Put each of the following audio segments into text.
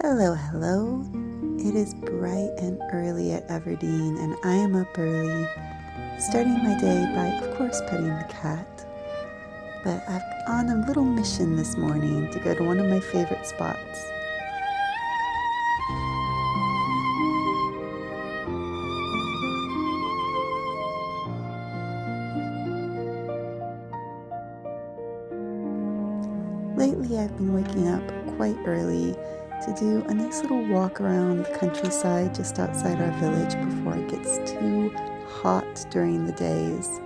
Hello, hello. It is bright and early at Everdeen, and I am up early, starting my day by, of course, petting the cat. But I'm on a little mission this morning to go to one of my favorite spots. Lately, I've been waking up quite early to do a nice little walk around the countryside just outside our village before it gets too hot during the days.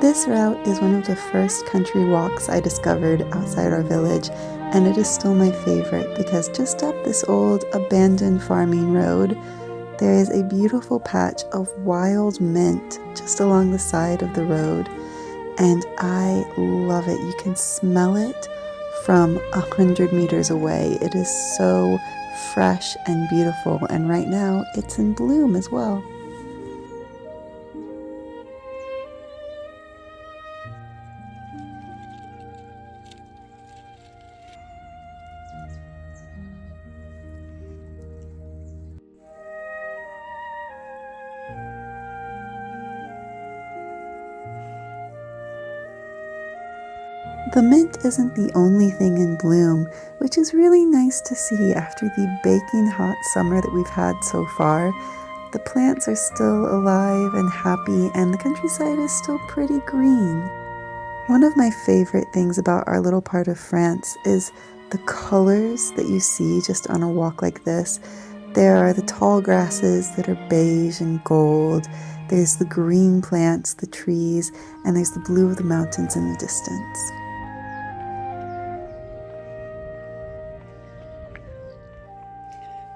This route is one of the first country walks I discovered outside our village, and it is still my favorite because just up this old abandoned farming road, there is a beautiful patch of wild mint just along the side of the road, and I love it. You can smell it from 100 meters away. It is so fresh and beautiful, and right now it's in bloom as well. The mint isn't the only thing in bloom, which is really nice to see after the baking hot summer that we've had so far. The plants are still alive and happy, and the countryside is still pretty green. One of my favorite things about our little part of France is the colors that you see just on a walk like this. There are the tall grasses that are beige and gold. There's the green plants, the trees, and there's the blue of the mountains in the distance.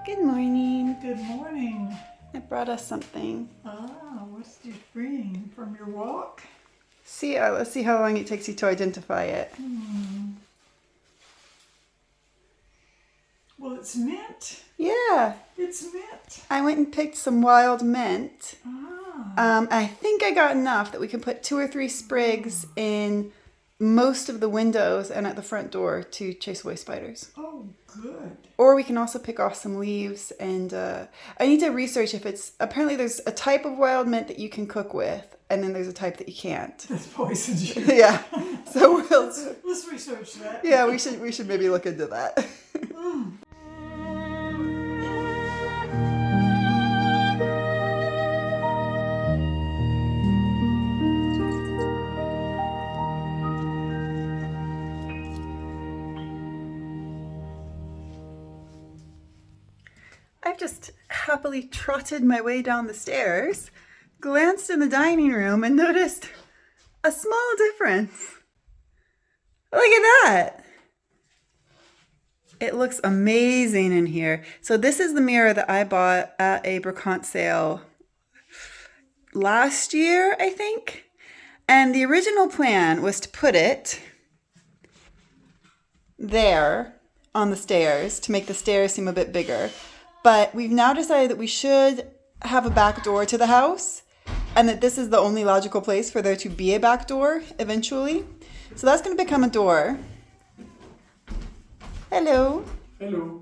Good morning. Good morning. I brought us something. What did you bring from your walk? Let's see how long it takes you to identify it. Well, it's mint. Yeah, It's mint. I went and picked some wild mint. Ah. I think I got enough that we can put 2 or 3 sprigs in most of the windows and at the front door to chase away spiders. Oh, good. Or we can also pick off some leaves, and I need to research if apparently there's a type of wild mint that you can cook with, and then there's a type that you can't. That's poisoned you. Yeah, so Let's research that. yeah, we should maybe look into that. I've just happily trotted my way down the stairs, glanced in the dining room, and noticed a small difference. Look at that! It looks amazing in here. So this is the mirror that I bought at a brocante sale last year, I think. And the original plan was to put it there on the stairs to make the stairs seem a bit bigger. But we've now decided that we should have a back door to the house, and that this is the only logical place for there to be a back door eventually. So that's going to become a door. Hello. Hello.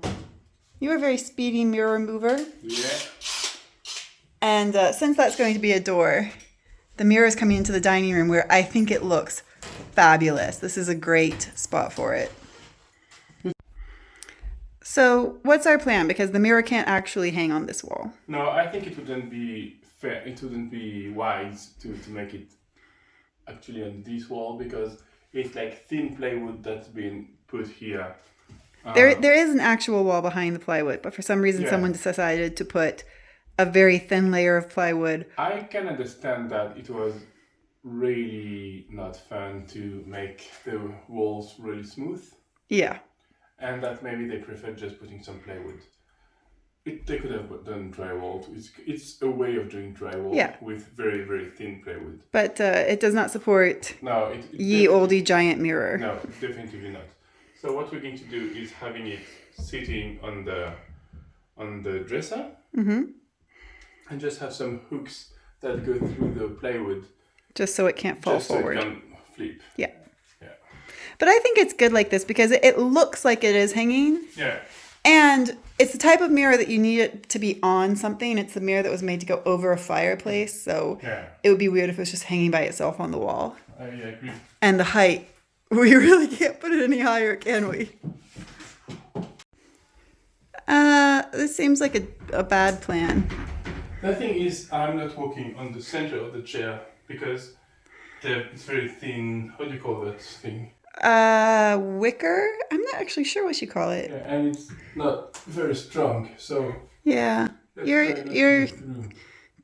You are a very speedy mirror mover. Yeah. And since that's going to be a door, the mirror is coming into the dining room where I think it looks fabulous. This is a great spot for it. So what's our plan? Because the mirror can't actually hang on this wall. No, I think it wouldn't be fair. It wouldn't be wise to make it actually on this wall because it's like thin plywood that's been put here. There is an actual wall behind the plywood, but for some reason someone decided to put a very thin layer of plywood. I can understand that it was really not fun to make the walls really smooth. Yeah. And that maybe they prefer just putting some plywood. They could have done drywall. It's a way of doing drywall Yeah. with very, very thin plywood. But it does not support No, ye olde giant mirror. No, definitely not. So what we're going to do is having it sitting on the dresser, and just have some hooks that go through the plywood, Just so it can't fall forward. So it can flip. Yeah. Yeah. But I think it's good like this because it looks like it is hanging. Yeah. And it's the type of mirror that you need it to be on something. It's the mirror that was made to go over a fireplace. So it would be weird if it was just hanging by itself on the wall. I agree. And the height, we really can't put it any higher, can we? This seems like a bad plan. The thing is, I'm not working on the center of the chair because it's very thin. How do you call that thing? Wicker? I'm not actually sure what you call it. Yeah, and it's not very strong, so yeah, you're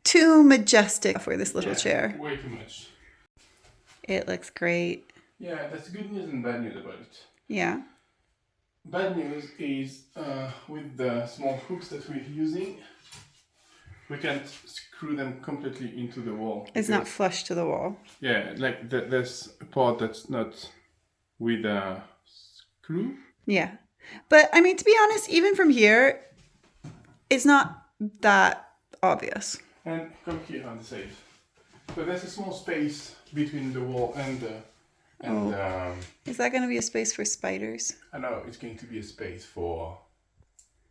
too majestic for this little chair. Way too much. It looks great. Yeah, that's good news and bad news about it. Yeah. Bad news is with the small hooks that we're using, we can't screw them completely into the wall. It's not flush to the wall. Yeah, like there's a part that's not with a screw. Yeah. But I mean, to be honest, even from here, it's not that obvious. And come here on the side. So there's a small space between the wall and the... Is that going to be a space for spiders? I know, it's going to be a space for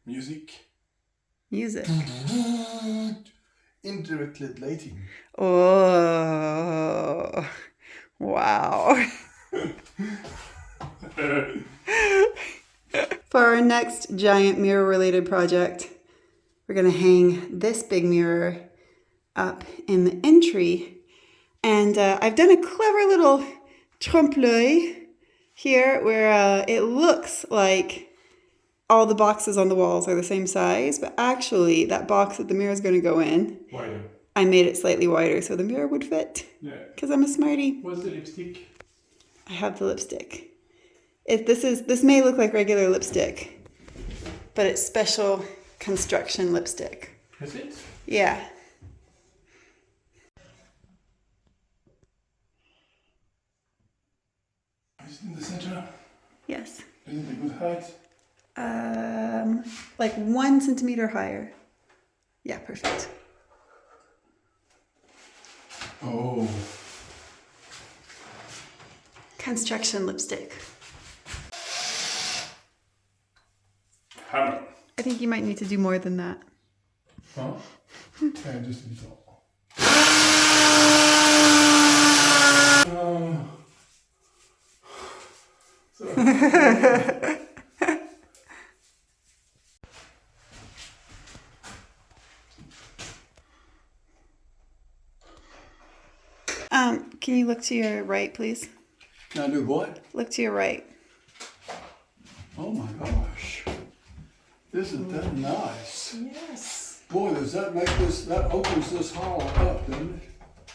music. Music. Indirect lighting. Oh, wow. For our next giant mirror related project, we're going to hang this big mirror up in the entry. And I've done a clever little trompe-l'oeil here where it looks like all the boxes on the walls are the same size, but actually that box that the mirror is going to go in, Wider. I made it slightly wider so the mirror would fit. Yeah. Because I'm a smarty. What's the lipstick? I have the lipstick. This may look like regular lipstick, but it's special construction lipstick. Is it? Yeah. Is it in the center? Yes. Is it a good height? Like 1 centimeter higher. Yeah, perfect. Oh. Construction lipstick. Hammer. I think you might need to do more than that. Huh? Yeah, just a little. Can you look to your right, please? Can I do what? Look to your right. Oh my gosh. Isn't that nice? Yes. Boy, does that make this, that opens this hall up, doesn't it?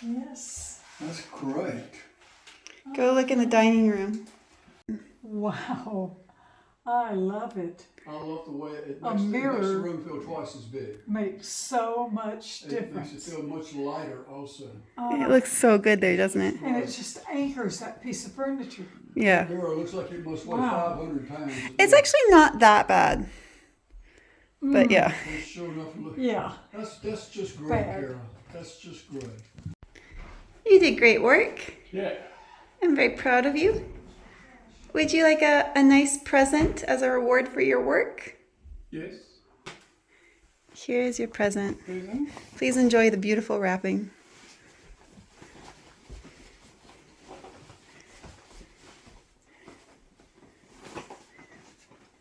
Yes. That's great. Go look in the dining room. Wow. I love it. I love the way it A makes, mirror. it makes the room feel twice as big. Makes so much It makes difference. it feel much lighter also. It looks so good there, doesn't it? And it just anchors that piece of furniture. Yeah. The mirror looks like it must weigh Wow. 500 pounds. It's actually not that bad. But yeah. It's sure enough look. Yeah. That's just great, Bad. Cara. That's just great. You did great work. Yeah. I'm very proud of you. Would you like a nice present as a reward for your work? Yes. Here is your present. Present. Please enjoy the beautiful wrapping.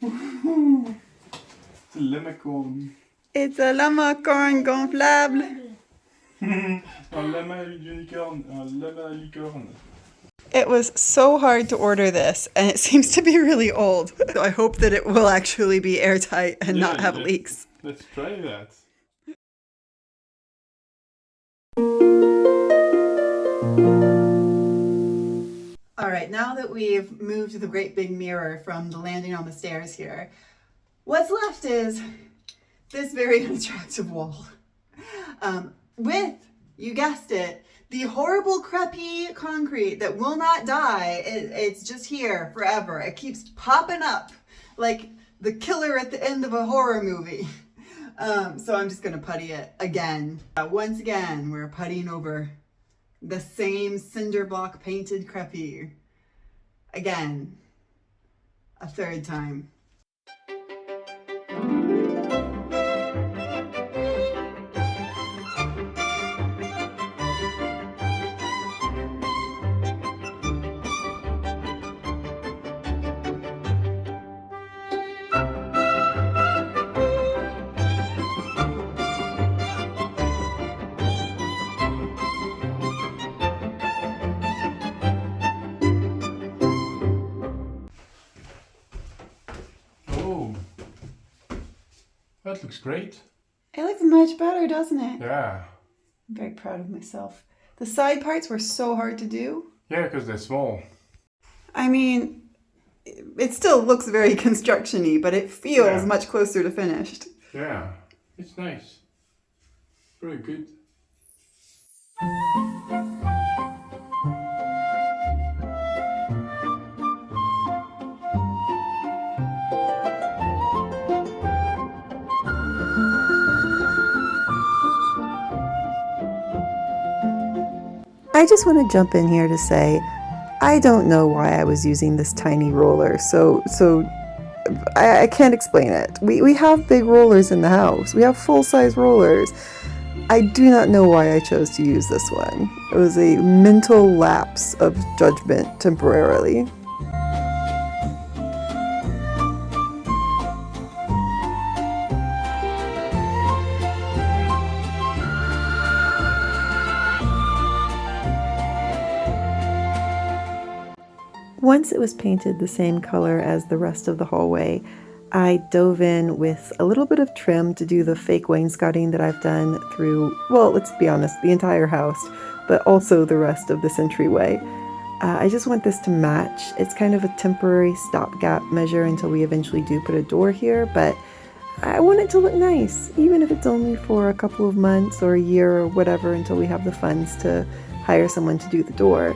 It's a lemon. It's a lama corn gonflable. Un lama unicorn. Un lama licorne. It was so hard to order this, and it seems to be really old. So I hope that it will actually be airtight and not have leaks. Let's try that. All right, now that we've moved the great big mirror from the landing on the stairs here, what's left is this very unattractive wall. With, you guessed it, the horrible crepey concrete that will not die. It's just here forever. It keeps popping up like the killer at the end of a horror movie. So I'm just gonna putty it again. Once again, we're puttying over the same cinder block painted crepey. Again, a third time. Oh, that looks great. It looks much better, doesn't it? Yeah. I'm very proud of myself. The side parts were so hard to do. Yeah, because they're small. I mean, it still looks very construction-y, but it feels Yeah. much closer to finished. Yeah, it's nice. Very good. I just want to jump in here to say, I don't know why I was using this tiny roller, so I can't explain it. We have big rollers in the house. We have full-size rollers. I do not know why I chose to use this one. It was a mental lapse of judgment temporarily. Once it was painted the same color as the rest of the hallway, I dove in with a little bit of trim to do the fake wainscoting that I've done through, well, let's be honest, the entire house, but also the rest of this entryway. I just want this to match. It's kind of a temporary stopgap measure until we eventually do put a door here, but I want it to look nice, even if it's only for a couple of months or a year or whatever until we have the funds to hire someone to do the door.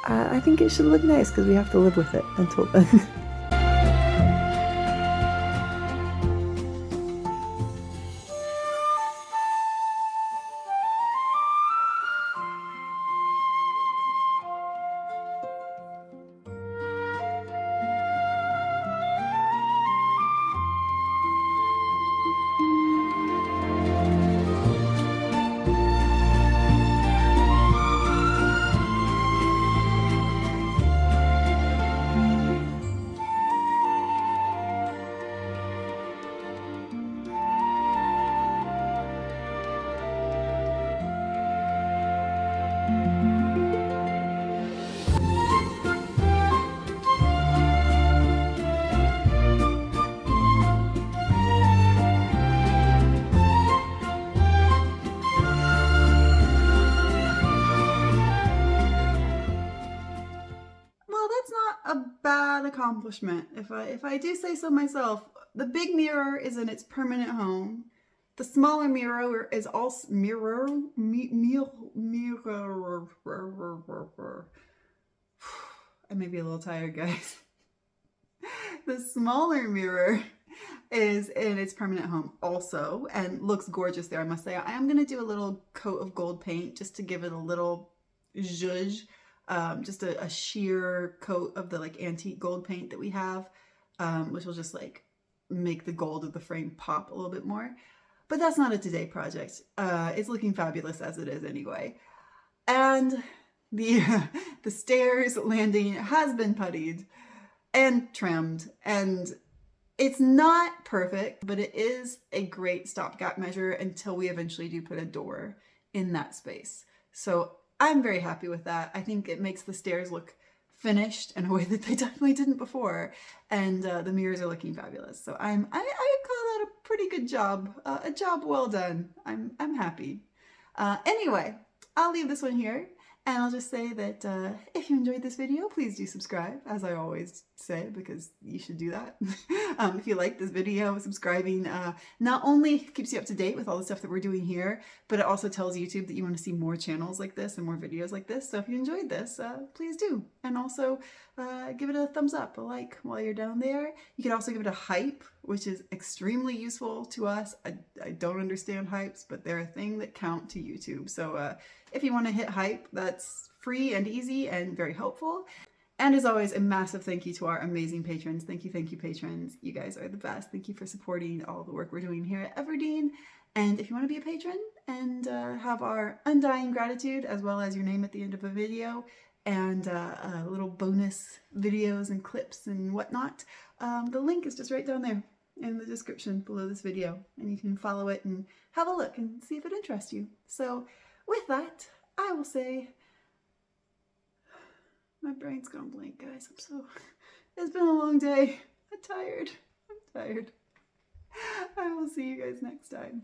I think it should look nice because we have to live with it until then. Accomplishment, if I do say so myself. The big mirror is in its permanent home. The smaller mirror is also mirror. I may be a little tired, guys. The smaller mirror is in its permanent home also and looks gorgeous there, I must say. I am going to do a little coat of gold paint just to give it a little zhuzh. Just a sheer coat of the like antique gold paint that we have, which will just like make the gold of the frame pop a little bit more. But that's not a today project. It's looking fabulous as it is anyway. And the stairs landing has been puttied and trimmed, and it's not perfect, but it is a great stopgap measure until we eventually do put a door in that space. So I'm very happy with that. I think it makes the stairs look finished in a way that they definitely didn't before, and the mirrors are looking fabulous. So I call that a pretty good job, a job well done. I'm happy. Anyway, I'll leave this one here, And I'll just say that if you enjoyed this video, please do subscribe, as I always say, because you should do that. If you like this video, subscribing not only keeps you up to date with all the stuff that we're doing here, but it also tells YouTube that you want to see more channels like this and more videos like this. So if you enjoyed this, please do. And also give it a thumbs up, a like while you're down there. You can also give it a hype, which is extremely useful to us. I don't understand hypes, but they're a thing that count to YouTube. So if you want to hit hype, that's free and easy and very helpful. And as always, a massive thank you to our amazing patrons. Thank you, patrons. You guys are the best. Thank you for supporting all the work we're doing here at Everdeen. And if you want to be a patron and have our undying gratitude, as well as your name at the end of a video, and little bonus videos and clips and whatnot, the link is just right down there in the description below this video. And you can follow it and have a look and see if it interests you. So with that, I will say, my brain's gone blank, guys. It's been a long day. I'm tired. I will see you guys next time.